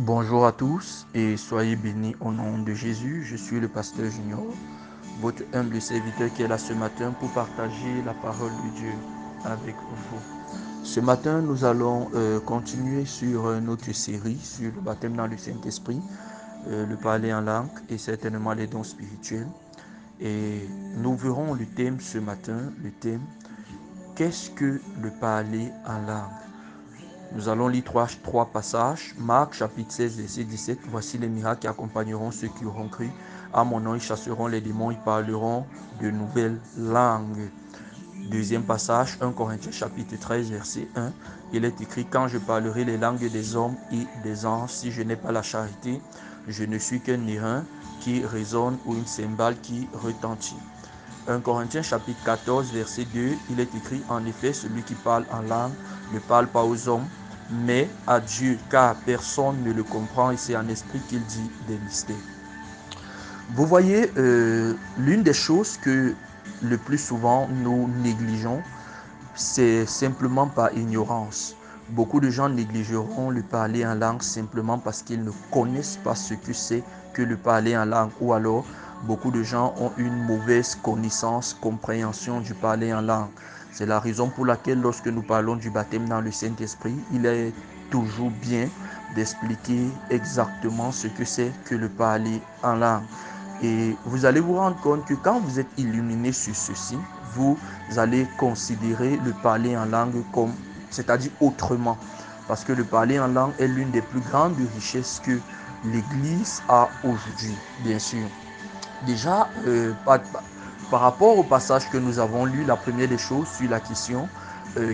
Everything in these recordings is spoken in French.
Bonjour à tous et soyez bénis au nom de Jésus. Je suis le pasteur Junior, votre humble serviteur qui est là ce matin pour partager la parole de Dieu avec vous. Ce matin, nous allons continuer sur notre série sur le baptême dans le Saint-Esprit, le parler en langue et certainement les dons spirituels. Et nous verrons le thème ce matin, le thème « Qu'est-ce que le parler en langue ?» Nous allons lire trois passages. Marc chapitre 16, verset 17. Voici les miracles qui accompagneront ceux qui auront cru. À mon nom, ils chasseront les démons, ils parleront de nouvelles langues. Deuxième passage, 1 Corinthiens chapitre 13, verset 1. Il est écrit, quand je parlerai les langues des hommes et des anges, si je n'ai pas la charité, je ne suis qu'un airain qui résonne ou une cymbale qui retentit. 1 Corinthiens chapitre 14, verset 2, il est écrit, en effet, celui qui parle en langue ne parle pas aux hommes, mais à Dieu, car personne ne le comprend et c'est en esprit qu'il dit des mystères. Vous voyez, l'une des choses que le plus souvent nous négligeons, c'est simplement par ignorance. Beaucoup de gens négligeront le parler en langue simplement parce qu'ils ne connaissent pas ce que c'est que le parler en langue, ou alors beaucoup de gens ont une mauvaise connaissance, compréhension du parler en langue. C'est la raison pour laquelle lorsque nous parlons du baptême dans le Saint-Esprit, il est toujours bien d'expliquer exactement ce que c'est que le parler en langue. Et vous allez vous rendre compte que quand vous êtes illuminé sur ceci, vous allez considérer le parler en langue comme, c'est-à-dire autrement. Parce que le parler en langue est l'une des plus grandes richesses que l'Église a aujourd'hui, bien sûr. Déjà, par rapport au passage que nous avons lu, la première des choses sur la question,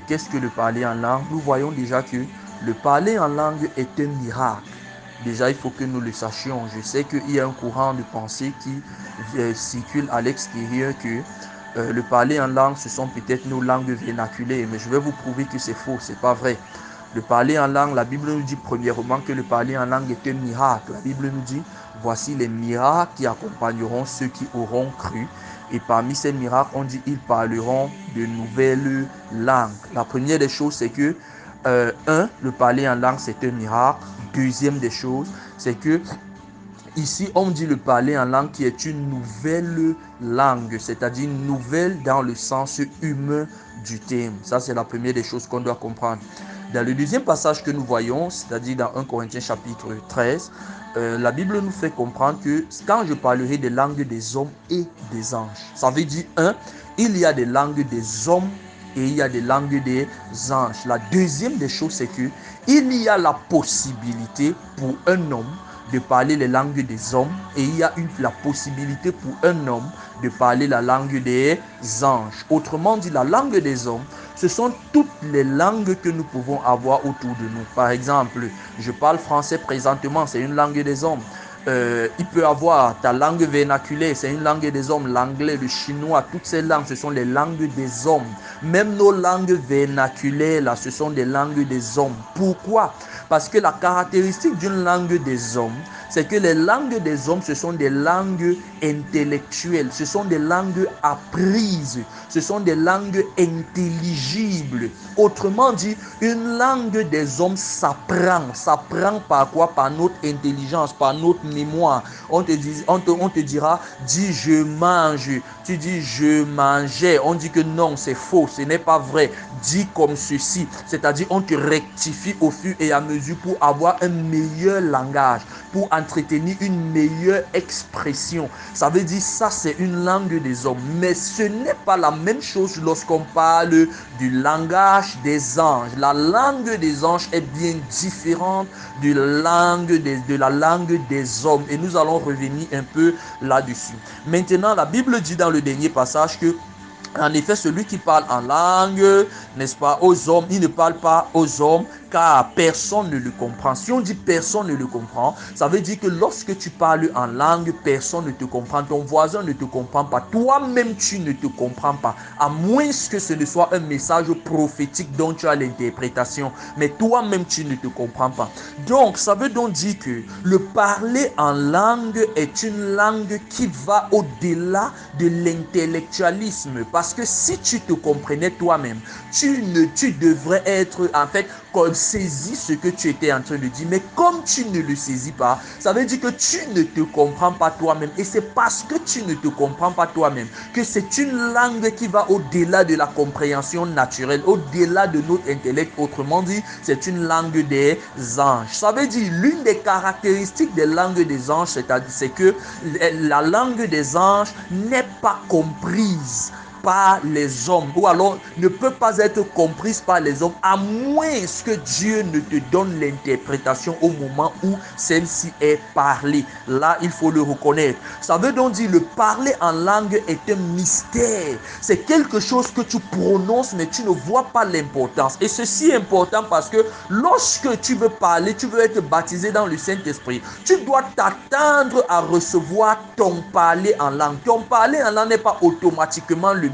qu'est-ce que le parler en langue? Nous voyons déjà que le parler en langue est un miracle. Déjà, il faut que nous le sachions. Je sais qu'il y a un courant de pensée qui circule à l'extérieur que le parler en langue, ce sont peut-être nos langues vernaculaires. Mais je vais vous prouver que c'est faux, c'est pas vrai. Le parler en langue, la Bible nous dit premièrement que le parler en langue est un miracle. La Bible nous dit, voici les miracles qui accompagneront ceux qui auront cru. Et parmi ces miracles, on dit, ils parleront de nouvelles langues. La première des choses, c'est que, le parler en langue, c'est un miracle. Deuxième des choses, c'est que ici, on dit le parler en langue qui est une nouvelle langue, c'est-à-dire une nouvelle dans le sens humain du terme. Ça, c'est la première des choses qu'on doit comprendre. Dans le deuxième passage que nous voyons, c'est-à-dire dans 1 Corinthiens chapitre 13, la Bible nous fait comprendre que quand je parlerai des langues des hommes et des anges, ça veut dire, il y a des langues des hommes et il y a des langues des anges. La deuxième des choses, c'est que il y a la possibilité pour un homme de parler les langues des hommes et il y a la possibilité pour un homme de parler la langue des anges. Autrement dit, la langue des hommes, ce sont toutes les langues que nous pouvons avoir autour de nous. Par exemple, je parle français présentement, c'est une langue des hommes. Il peut avoir ta langue vernaculaire, c'est une langue des hommes, l'anglais, le chinois, toutes ces langues, ce sont les langues des hommes. Même nos langues vernaculaires, là, ce sont des langues des hommes. Pourquoi? Parce que la caractéristique d'une langue des hommes, c'est que les langues des hommes, ce sont des langues intellectuelles, ce sont des langues apprises, ce sont des langues intelligibles. Autrement dit, une langue des hommes s'apprend par quoi? Par notre intelligence, par notre mémoire. On te dira, dis je mange, tu dis je mangeais, on dit que non, c'est faux, ce n'est pas vrai, dis comme ceci, c'est-à-dire on te rectifie au fur et à mesure pour avoir un meilleur langage, pour entretenir une meilleure expression. Ça veut dire ça, c'est une langue des hommes, mais ce n'est pas la même chose lorsqu'on parle du langage des anges. La langue des anges est bien différente de la langue des hommes et nous allons revenir un peu là-dessus. Maintenant, la Bible dit dans le dernier passage que en effet, celui qui parle en langue, n'est-ce pas, aux hommes, il ne parle pas aux hommes, car personne ne le comprend. Si on dit personne ne le comprend, ça veut dire que lorsque tu parles en langue, personne ne te comprend. Ton voisin ne te comprend pas. Toi-même, tu ne te comprends pas. À moins que ce ne soit un message prophétique dont tu as l'interprétation. Mais toi-même, tu ne te comprends pas. Donc, ça veut donc dire que le parler en langue est une langue qui va au-delà de l'intellectualisme. Parce que si tu te comprenais toi-même, tu devrais être en fait saisi ce que tu étais en train de dire. Mais comme tu ne le saisis pas, ça veut dire que tu ne te comprends pas toi-même. Et c'est parce que tu ne te comprends pas toi-même que c'est une langue qui va au-delà de la compréhension naturelle, au-delà de notre intellect. Autrement dit, c'est une langue des anges. Ça veut dire, l'une des caractéristiques des langues des anges, c'est que la langue des anges n'est pas comprise par les hommes, ou alors ne peut pas être comprise par les hommes, à moins que Dieu ne te donne l'interprétation au moment où celle-ci est parlée. Là, il faut le reconnaître. Ça veut donc dire, le parler en langue est un mystère. C'est quelque chose que tu prononces, mais tu ne vois pas l'importance. Et ceci est important parce que lorsque tu veux parler, tu veux être baptisé dans le Saint-Esprit, tu dois t'attendre à recevoir ton parler en langue. Ton parler en langue n'est pas automatiquement le mien.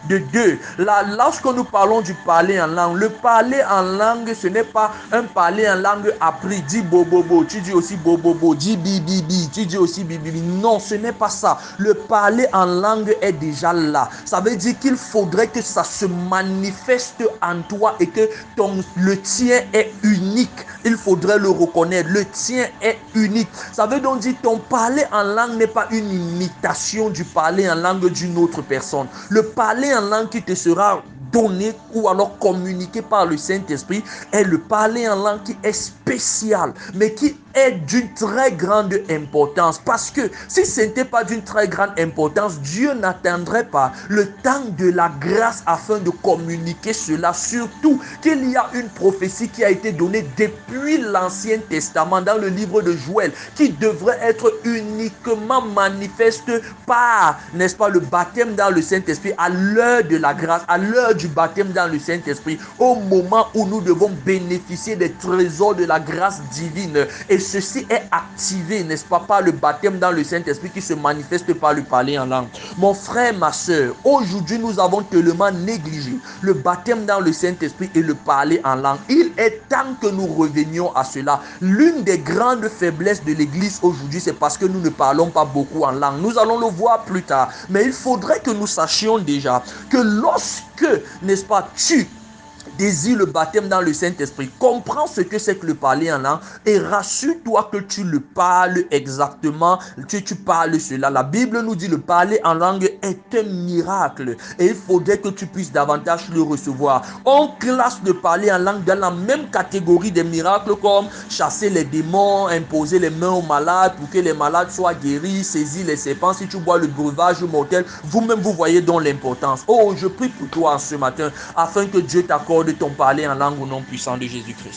De deux, là, lorsque nous parlons du parler en langue, le parler en langue, ce n'est pas un parler en langue appris. Dis bobobo, tu dis aussi bobobo. Dis bibibi, tu dis aussi bibibi. Non, ce n'est pas ça. Le parler en langue est déjà là. Ça veut dire qu'il faudrait que ça se manifeste en toi et que le tien est unique. Il faudrait le reconnaître. Le tien est unique. Ça veut donc dire ton parler en langue n'est pas une imitation du parler en langue d'une autre personne. Le parler en langue qui te sera donné ou alors communiqué par le Saint-Esprit est le parler en langue qui est spécial, mais qui est d'une très grande importance. Parce que si ce n'était pas d'une très grande importance, Dieu n'attendrait pas le temps de la grâce afin de communiquer cela. Surtout qu'il y a une prophétie qui a été donnée depuis l'Ancien Testament dans le livre de Joël, qui devrait être uniquement manifeste par, n'est-ce pas, le baptême dans le Saint-Esprit, à l'heure de la grâce, à l'heure du baptême dans le Saint-Esprit, au moment où nous devons bénéficier des trésors de la grâce divine. Et ceci est activé, n'est-ce pas, par le baptême dans le Saint-Esprit qui se manifeste par le parler en langue. Mon frère, ma soeur, aujourd'hui nous avons tellement négligé le baptême dans le Saint-Esprit et le parler en langue. Il est temps que nous revenions à cela. L'une des grandes faiblesses de l'Église aujourd'hui, c'est parce que nous ne parlons pas beaucoup en langue. Nous allons le voir plus tard. Mais il faudrait que nous sachions déjà que lorsque, n'est-ce pas, tu désire le baptême dans le Saint-Esprit, comprends ce que c'est que le parler en langue et rassure-toi que tu le parles exactement, tu parles cela. La Bible nous dit le parler en langue est un miracle et il faudrait que tu puisses davantage le recevoir. On classe le parler en langue dans la même catégorie des miracles comme chasser les démons, imposer les mains aux malades pour que les malades soient guéris, saisir les serpents. Si tu bois le breuvage mortel, vous-même vous voyez donc l'importance. Oh, je prie pour toi ce matin afin que Dieu t'accorde de ton parler en langue au nom puissant de Jésus-Christ.